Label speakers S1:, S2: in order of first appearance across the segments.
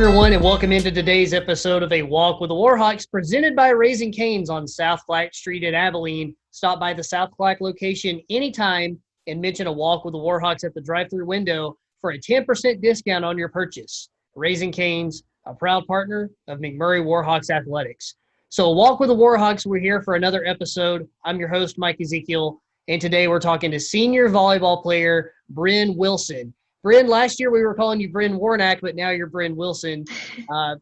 S1: everyone, and welcome into today's episode of A Walk with the Warhawks, presented by Raising Cane's on South Clack Street in Abilene. Stop by the South Clack location anytime and mention A Walk with the Warhawks at the drive-thru window for a 10% discount on your purchase. Raising Cane's, a proud partner of McMurry Warhawks Athletics. So A Walk with the Warhawks, we're here for another episode. I'm your host, Mike Ezekiel, and today we're talking to senior volleyball player Brynn Wilson. Brynn, last year we were calling you Brynn Warnack, but now you're Brynn Wilson.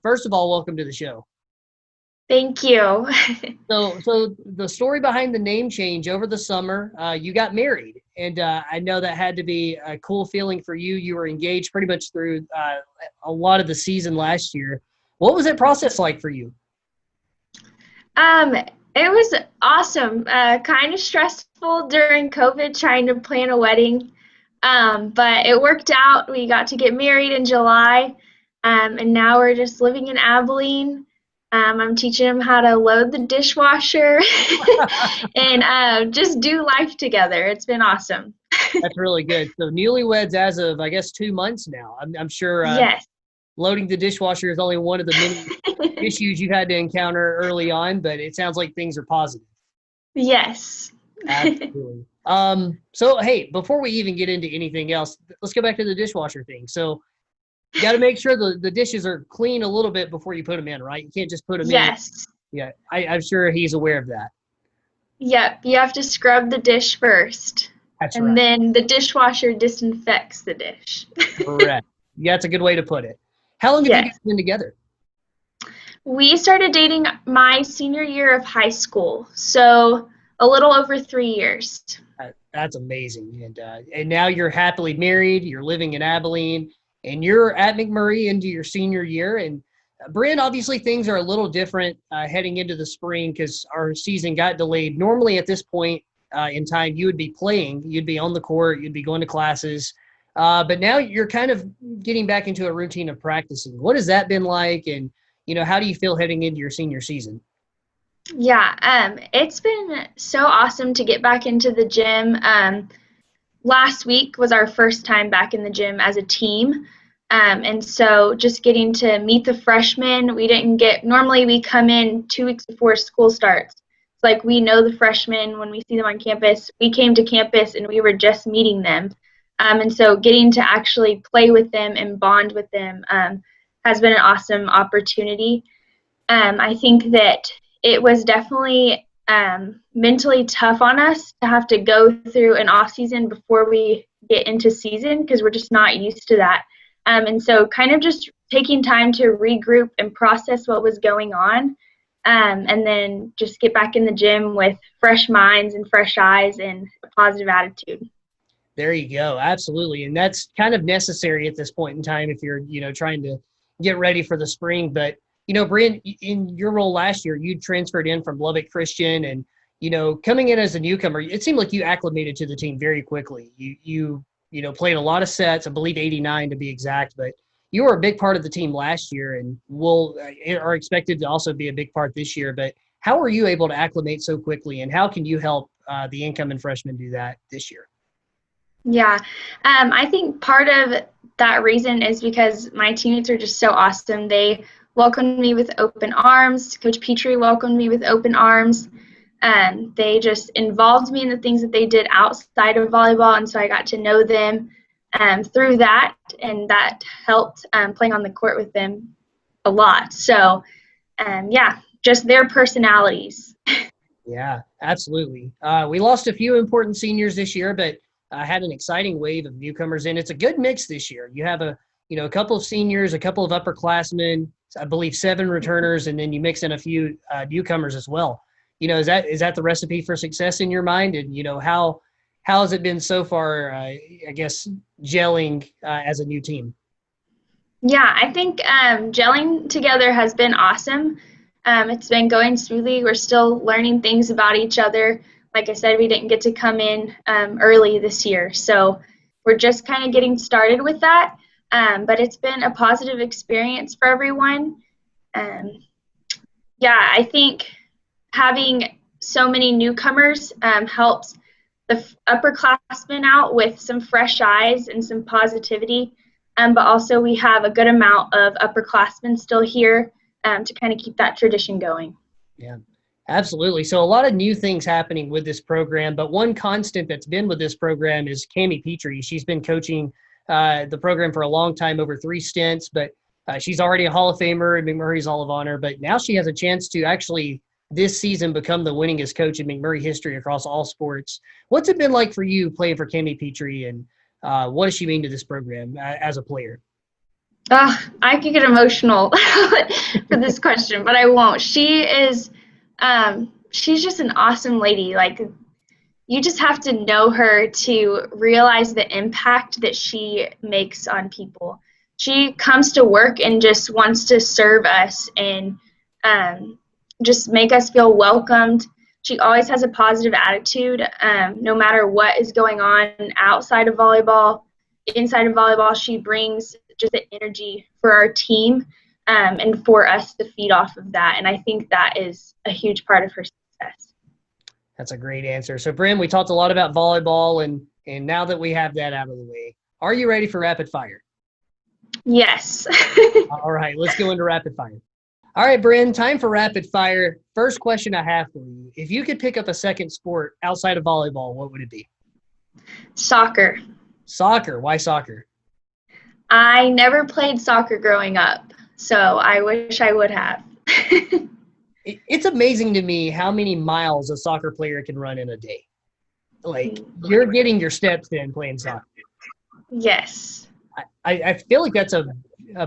S1: First of all, welcome to the show.
S2: Thank you.
S1: So the story behind the name change over the summer, you got married, and I know that had to be a cool feeling for you. You were engaged pretty much through a lot of the season last year. What was that process like for you?
S2: It was awesome. Kind of stressful during COVID trying to plan a wedding. But it worked out. We got to get married in July, and now we're just living in Abilene. I'm teaching him how to load the dishwasher and just do life together. It's been awesome.
S1: That's really good. So newlyweds as of, I guess, 2 months now. I'm sure
S2: yes.
S1: Loading the dishwasher is only one of the many issues you've had to encounter early on, but it sounds like things are positive.
S2: Yes.
S1: Absolutely. So, hey, before we even get into anything else, let's go back to the dishwasher thing. So you got to make sure the dishes are clean a little bit before you put them in, right? You can't just put them in.
S2: Yes.
S1: Yeah, I'm sure he's aware of that.
S2: Yep. You have to scrub the dish first.
S1: That's
S2: and
S1: right.
S2: then the dishwasher disinfects the dish.
S1: Correct. Yeah, that's a good way to put it. How long have you guys been together?
S2: We started dating my senior year of high school, so a little over 3 years.
S1: That's amazing. And now you're happily married, you're living in Abilene, and you're at McMurray into your senior year. And Brynn, obviously things are a little different heading into the spring because our season got delayed. Normally at this point in time, you would be playing, you'd be on the court, you'd be going to classes. But now you're kind of getting back into a routine of practicing. What has that been like? And, how do you feel heading into your senior season?
S2: Yeah, it's been so awesome to get back into the gym. Last week was our first time back in the gym as a team. And so just getting to meet the freshmen, normally we come in 2 weeks before school starts. It's like we know the freshmen when we see them on campus. We came to campus and we were just meeting them. And so getting to actually play with them and bond with them has been an awesome opportunity. I think that it was definitely mentally tough on us to have to go through an off season before we get into season because we're just not used to that. And so kind of just taking time to regroup and process what was going on and then just get back in the gym with fresh minds and fresh eyes and a positive attitude.
S1: There you go. Absolutely. And that's kind of necessary at this point in time if you're, trying to get ready for the spring. But Brynn, in your role last year, you transferred in from Lubbock Christian and, coming in as a newcomer, it seemed like you acclimated to the team very quickly. You played a lot of sets, I believe 89 to be exact, but you were a big part of the team last year and are expected to also be a big part this year. But how were you able to acclimate so quickly and how can you help the incoming freshmen do that this year?
S2: Yeah, I think part of that reason is because my teammates are just so awesome. They welcomed me with open arms. Coach Petrie welcomed me with open arms. They just involved me in the things that they did outside of volleyball, and so I got to know them through that, and that helped playing on the court with them a lot. So, just their personalities.
S1: Yeah, absolutely. We lost a few important seniors this year, but had an exciting wave of newcomers in. It's a good mix this year. You have a couple of seniors, a couple of upperclassmen, I believe 7 returners, and then you mix in a few newcomers as well. Is that the recipe for success in your mind? And, how has it been so far, I guess, gelling as a new team?
S2: Yeah, I think gelling together has been awesome. It's been going smoothly. We're still learning things about each other. Like I said, we didn't get to come in early this year, so we're just kind of getting started with that. But it's been a positive experience for everyone. I think having so many newcomers helps the upperclassmen out with some fresh eyes and some positivity. but also we have a good amount of upperclassmen still here to kind of keep that tradition going.
S1: Yeah, absolutely. So a lot of new things happening with this program, but one constant that's been with this program is Cami Petrie. She's been coaching the program for a long time, over 3 stints, but she's already a Hall of Famer in McMurray's Hall of Honor, but now she has a chance to actually this season become the winningest coach in McMurray history across all sports. What's it been like for you playing for Cami Petrie, and what does she mean to this program as a player?
S2: I could get emotional for this question, but I won't. She is, she's just an awesome lady. Like, you just have to know her to realize the impact that she makes on people. She comes to work and just wants to serve us and just make us feel welcomed. She always has a positive attitude, no matter what is going on outside of volleyball. Inside of volleyball, she brings just the energy for our team and for us to feed off of that. And I think that is a huge part of her success.
S1: That's a great answer. So, Brynn, we talked a lot about volleyball, and now that we have that out of the way, are you ready for rapid fire?
S2: Yes.
S1: All right, let's go into rapid fire. All right, Brynn, time for rapid fire. First question I have for you. If you could pick up a second sport outside of volleyball, what would it be?
S2: Soccer.
S1: Soccer. Why soccer?
S2: I never played soccer growing up, so I wish I would have.
S1: It's amazing to me how many miles a soccer player can run in a day. Like, you're getting your steps in playing soccer.
S2: Yes.
S1: I feel like that's a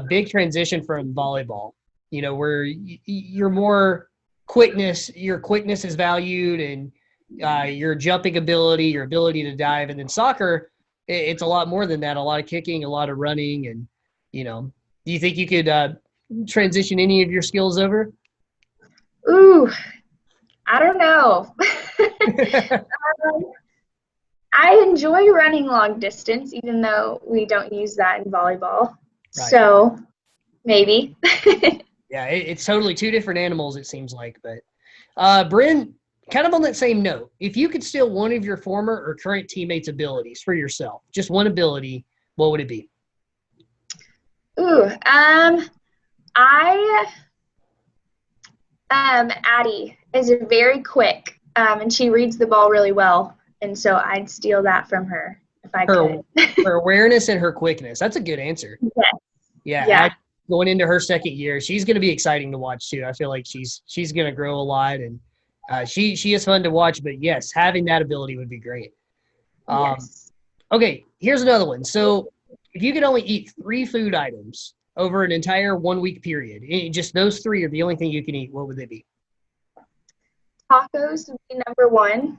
S1: big transition from volleyball, you know, where you're more quickness, your quickness is valued, and your jumping ability, your ability to dive. And then soccer, it's a lot more than that, a lot of kicking, a lot of running. And, you know, do you think you could transition any of your skills over?
S2: Ooh, I don't know. I enjoy running long distance, even though we don't use that in volleyball. Right. So maybe.
S1: Yeah, it's totally two different animals, it seems like. But Brynn, kind of on that same note, if you could steal one of your former or current teammates' abilities for yourself, just one ability, what would it be?
S2: Ooh, Addie is very quick, and she reads the ball really well, and so I'd steal that from her if I could.
S1: Her awareness and her quickness. That's a good answer.
S2: Yes.
S1: Yeah. Going into her second year, she's going to be exciting to watch too. I feel like she's going to grow a lot, and she is fun to watch. But yes, having that ability would be great.
S2: Yes.
S1: Okay, here's another one. So if you could only eat 3 food items over an entire 1-week period, just those 3 are the only thing you can eat, what would they be?
S2: Tacos would be number 1.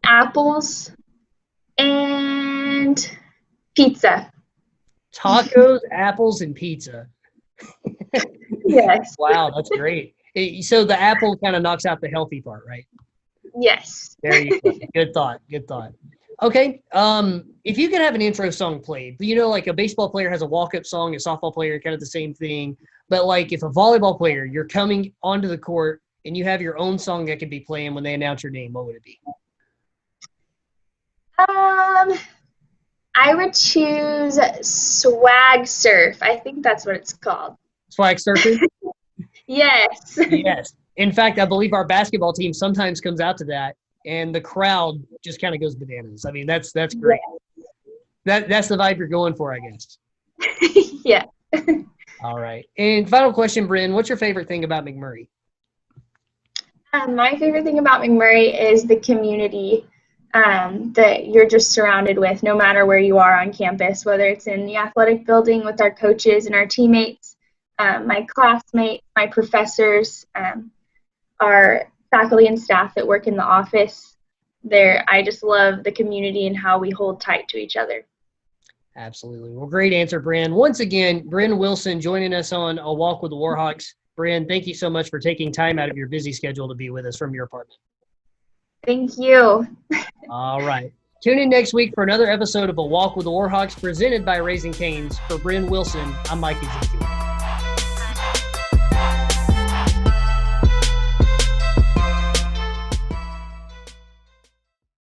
S2: Apples and pizza.
S1: Tacos, apples, and pizza.
S2: Yes.
S1: Wow, that's great. So the apple kind of knocks out the healthy part, right?
S2: Yes.
S1: There you go. Good thought. Good thought. Okay. If you could have an intro song played, you know, like a baseball player has a walk-up song, a softball player, kind of the same thing. But like if a volleyball player, you're coming onto the court and you have your own song that could be playing when they announce your name, what would it be?
S2: I would choose Swag Surf. I think that's what it's called.
S1: Swag Surfing?
S2: Yes.
S1: Yes. In fact, I believe our basketball team sometimes comes out to that, and the crowd just kind of goes bananas. I mean, that's great. Yeah. That's the vibe you're going for, I guess.
S2: Yeah.
S1: All right. And final question, Brynn, what's your favorite thing about McMurray?
S2: My favorite thing about McMurray is the community that you're just surrounded with, no matter where you are on campus, whether it's in the athletic building with our coaches and our teammates, my classmates, my professors, our faculty and staff that work in the office. I just love the community and how we hold tight to each other. Absolutely.
S1: Well, great answer, Brynn. Once again, Brynn Wilson joining us on A Walk with the Warhawks. Brynn, thank you so much for taking time out of your busy schedule to be with us from your apartment.
S2: Thank you.
S1: All right. Tune in next week for another episode of A Walk with the Warhawks presented by Raising Cane's. For Brynn Wilson, I'm Mike Ezekiel.